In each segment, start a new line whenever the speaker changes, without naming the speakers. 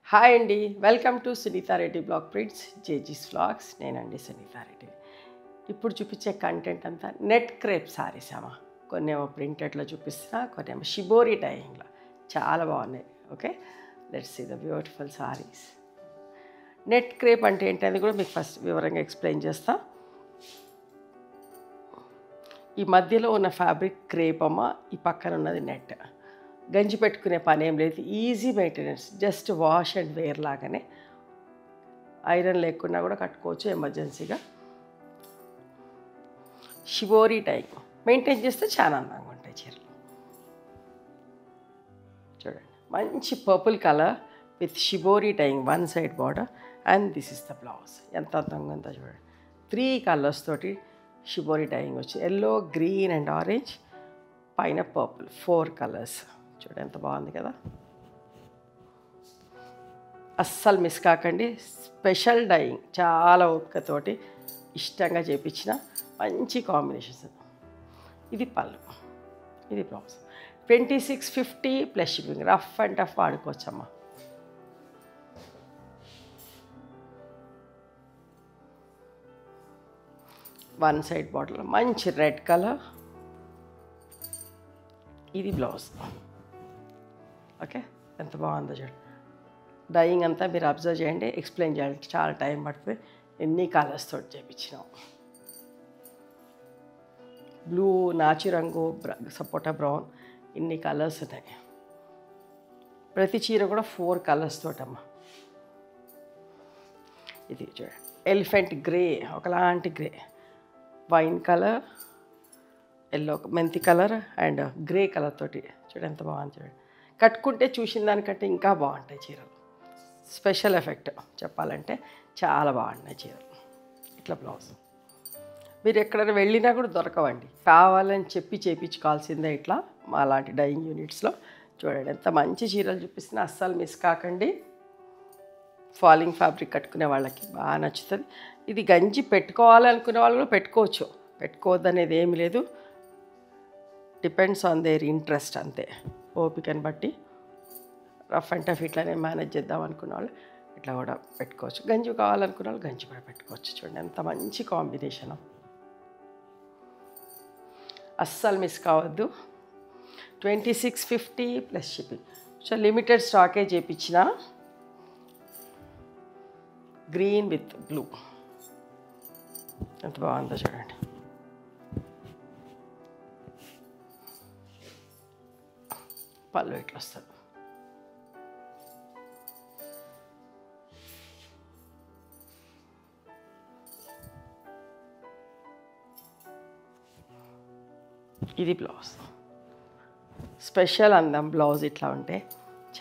Hi అండి, welcome to Sunitha Reddy blog prints జేజీస్ vlogs. నేనండి సునీతారెడ్డి. ఇప్పుడు చూపించే కంటెంట్ అంతా నెట్ క్రేప్ సారీస్ అమ్మా. కొన్ని ఏమో ప్రింటెడ్లో చూపిస్తున్నా, కొన్ని ఏమో షిబోరి డైయింగ్లో. చాలా బాగున్నాయి. Okay, let's see the beautiful saris. Net crepe అంటే ఏంటనేది కూడా మీకు ఫస్ట్ వివరంగా ఎక్స్ప్లెయిన్ చేస్తా. ఈ మధ్యలో ఉన్న ఫ్యాబ్రిక్ క్రేప్ అమ్మ, ఈ పక్కన ఉన్నది నెట్. గంజి పెట్టుకునే పని ఏం లేదు, easy maintenance, just wash and wear లాగానే. ఐరన్ లేకుండా కూడా కట్టుకోవచ్చు ఎమర్జెన్సీగా. షిబోరి టైప్ మెయింటైన్ చేస్తే చాలా అందంగా ఉంటాయి చీరలు. చూడండి, మంచి purple colour with shibori tying, one side border, and this is the blouse. ఎంత అందంగా ఉందో చూడండి. 3 కలర్స్ తోటి షిబోరి టైంగ్ వచ్చి ఎల్లో, గ్రీన్ అండ్ ఆరెంజ్, పైన పర్పుల్, 4 కలర్స్. చూడండి ఎంత బాగుంది కదా. అస్సలు మిస్ కాకండి. స్పెషల్ డైయింగ్, చాలా ఓపికతోటి ఇష్టంగా చేపించిన మంచి కాంబినేషన్స్. ఇది పళ్ళు, ఇది blouse. 2650 plus shipping. Rough and tough వాడుకోవచ్చమ్మా. వన్ సైడ్ బాటిల్ మంచి రెడ్ కలర్. ఇది బ్లౌజ్. ఓకే, ఎంత బాగుందో చూడండి. డైయింగ్ అంతా మీరు అబ్జర్వ్ చేయండి, ఎక్స్ప్లెయిన్ చేయాలంటే చాలా టైం పడుతుంది. ఎన్ని కలర్స్ తోటి చేయించినాం. బ్లూ, నాచు రంగు, సపోటా బ్రౌన్, ఇన్ని కలర్స్ ఉన్నాయి. ప్రతి చీర కూడా 4 కలర్స్ తోటమ్మా. ఇది చూడండి, ఎలిఫెంట్ గ్రే, ఒకలాంటి గ్రే, వైన్ కలర్, ఎల్లో, మెంతి కలర్ అండ్ గ్రే కలర్ తోటి. చూడండి ఎంత బాగుంది చూడండి. కట్టుకుంటే చూసిన దానికంటే ఇంకా బాగుంటాయి చీరలు. స్పెషల్ ఎఫెక్ట్ చెప్పాలంటే చాలా బాగున్నాయి చీరలు. ఇట్లా బ్లౌజ్. మీరు ఎక్కడైనా వెళ్ళినా కూడా దొరకవండి, కావాలని చెప్పి చేయించుకోవాల్సిందే. ఇట్లా మా లాంటి డైయింగ్ యూనిట్స్లో చూడండి ఎంత మంచి చీరలు చూపిస్తున్నా. అస్సలు మిస్ కాకండి. ఫాలింగ్ ఫ్యాబ్రిక్ కట్టుకునే వాళ్ళకి బాగా నచ్చుతుంది. ఇది గంజి పెట్టుకోవాలనుకునే వాళ్ళు కూడా పెట్టుకోవచ్చు, పెట్టుకోవద్దనేది ఏమి లేదు. డిపెండ్స్ ఆన్ దేర్ ఇంట్రెస్ట్ అంతే, ఓపికని బట్టి. రఫ్ అండ్ టఫ్ ఇట్లానే మేనేజ్ చేద్దాం అనుకున్న వాళ్ళు ఇట్లా కూడా పెట్టుకోవచ్చు. గంజి కావాలనుకున్న వాళ్ళు గంజి కూడా పెట్టుకోవచ్చు. చూడండి ఎంత మంచి కాంబినేషన్. అస్సలు మిస్ కావద్దు. 2650 ప్లస్ షిప్పింగ్. సో లిమిటెడ్ స్టాకే చేయించిన. గ్రీన్ విత్ బ్లూ, ఎంత బాగుందో చూడండి. పళ్ళు ఇట్లా వస్తుంది. ఇది బ్లౌజ్. స్పెషల్ అందం బ్లౌజ్ ఇట్లా ఉంటే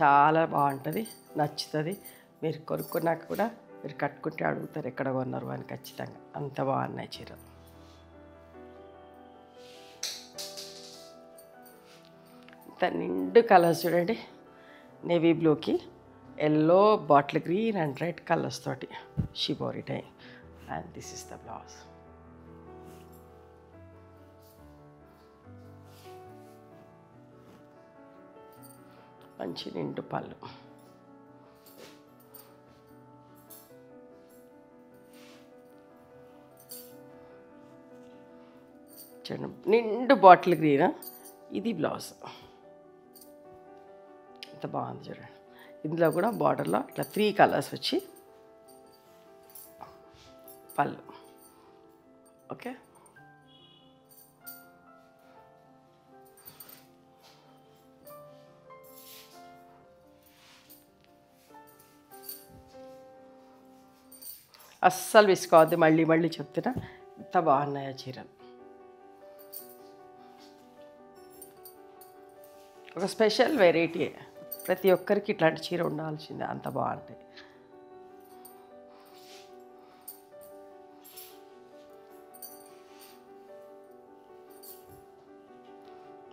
చాలా బాగుంటుంది, నచ్చుతుంది. మీరు కొనుక్కున్నాక కూడా మీరు కట్టుకుంటే అడుగుతారు ఎక్కడ కొన్నారు అని. ఖచ్చితంగా అంత బాగున్నాయి చీరలు. ఇంత నిండు కలర్స్ చూడండి. నేవీ బ్లూకి yellow, bottle green and red colours తోటి shibori tie. And this is the blouse. మంచి నిండు పళ్ళు. చూడండి నిండు బాటిల్ గ్రీన్. ఇది బ్లౌజ్. ఎంత బాగుంది చూడండి. ఇందులో కూడా బార్డర్లో ఇట్లా 3 కలర్స్ వచ్చి పళ్ళు. ఓకే, అస్సలు విసుకోవద్దు. మళ్ళీ మళ్ళీ చెప్తున్నా, ఎంత బాగున్నాయో చీరలు. ఒక స్పెషల్ వెరైటీ. ప్రతి ఒక్కరికి ఇట్లాంటి చీర ఉండాల్సిందే, అంత బాగుంటాయి.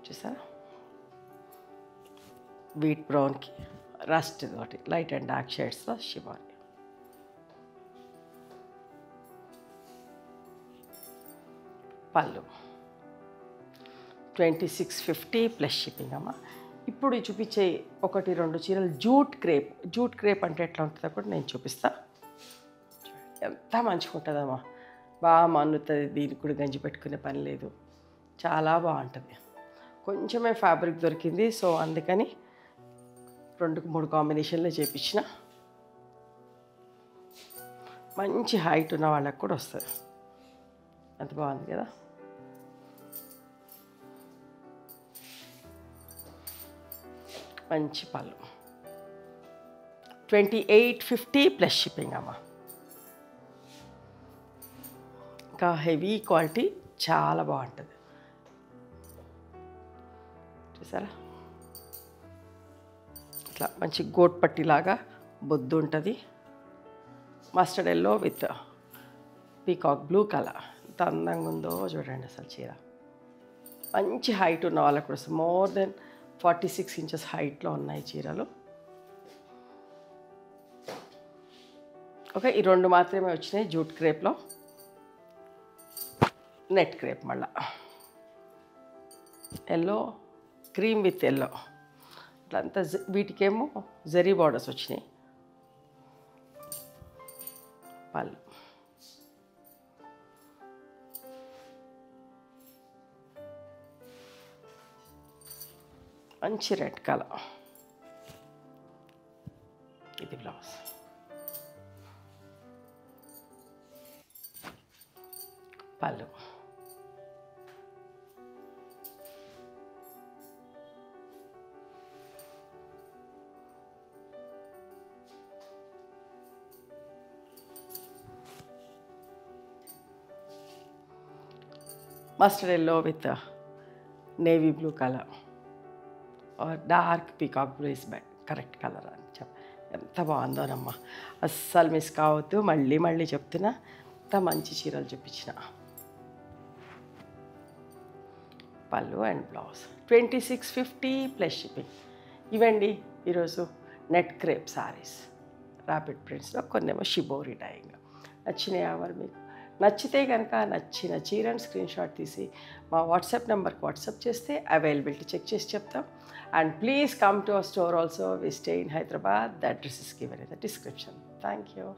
చూసారా, వీట్ బ్రౌన్కి రస్ట్ తోటి లైట్ అండ్ డార్క్ షేడ్స్తో షిబోరి. పళ్ళు 2650 ప్లస్ షిప్పింగ్ అమ్మ. ఇప్పుడు చూపించే 1-2 చీరలు జూట్ క్రేప్. జూట్ క్రేప్ అంటే ఎట్లా ఉంటుందో కూడా నేను చూపిస్తా. ఎంత మంచిగా ఉంటుందమ్మా, బాగా మన్నుతుంది, దీనికి కూడా గంజి పెట్టుకునే పని లేదు, చాలా బాగుంటుంది. కొంచెమే ఫ్యాబ్రిక్ దొరికింది, సో అందుకని 2-3 కాంబినేషన్లో చేపించిన. మంచి హైట్ ఉన్న వాళ్ళకి కూడా వస్తుంది. ఎంత బాగుంది కదా. మంచి పళ్ళు. 2850 ప్లస్ షిప్పింగ్ అమ్మ. ఇంకా హెవీ క్వాలిటీ, చాలా బాగుంటుంది. చూసారా, ఇట్లా మంచి గోట్ పట్టిలాగా బొద్దు ఉంటుంది. Mustard yellow with peacock blue colour. ఎంత అందంగా ఉందో చూడండి అసలు చీర. మంచి హైట్ ఉన్న వాళ్ళకు కూడా మోర్ దెన్ 46 ఇంచెస్ హైట్లో ఉన్నాయి చీరలు. ఓకే, ఈ 2 మాత్రమే వచ్చినాయి జూట్ క్రేప్లో. నెట్ క్రేప్ మళ్ళా ఎల్లో, క్రీమ్ విత్ ఎల్లో, ఇట్లంతా వీటికేమో జరీ బార్డర్స్ వచ్చినాయి. పళ్ళు మంచి రెడ్ కలర్. ఇది బ్లౌజ్. పళ్ళు mustard yellow with navy blue colour or dark peacock blue is correct colour అని ఎంత బాగుందోనమ్మా. అస్సలు మిస్ కావద్దు. మళ్ళీ మళ్ళీ చెప్తున్నా, ఎంత మంచి చీరలు చూపించిన. పళ్ళు అండ్ బ్లౌజ్ 2650 ప్లస్ షిప్పింగ్. ఇవండి ఈరోజు నెట్ క్రేప్ సారీస్. ర్యాపిడ్ ప్రింట్స్లో కొన్నేమో షిబోరి డైయింగ్. నచ్చినాయా మరి మీకు? నచ్చితే కనుక నచ్చిన చీరని స్క్రీన్ షాట్ తీసి మా వాట్సాప్ నెంబర్కి వాట్సాప్ చేస్తే అవైలబిలిటీ చెక్ చేసి చెప్తాం. And please come to our store also. We stay in Hyderabad. The address is given in the description. Thank you.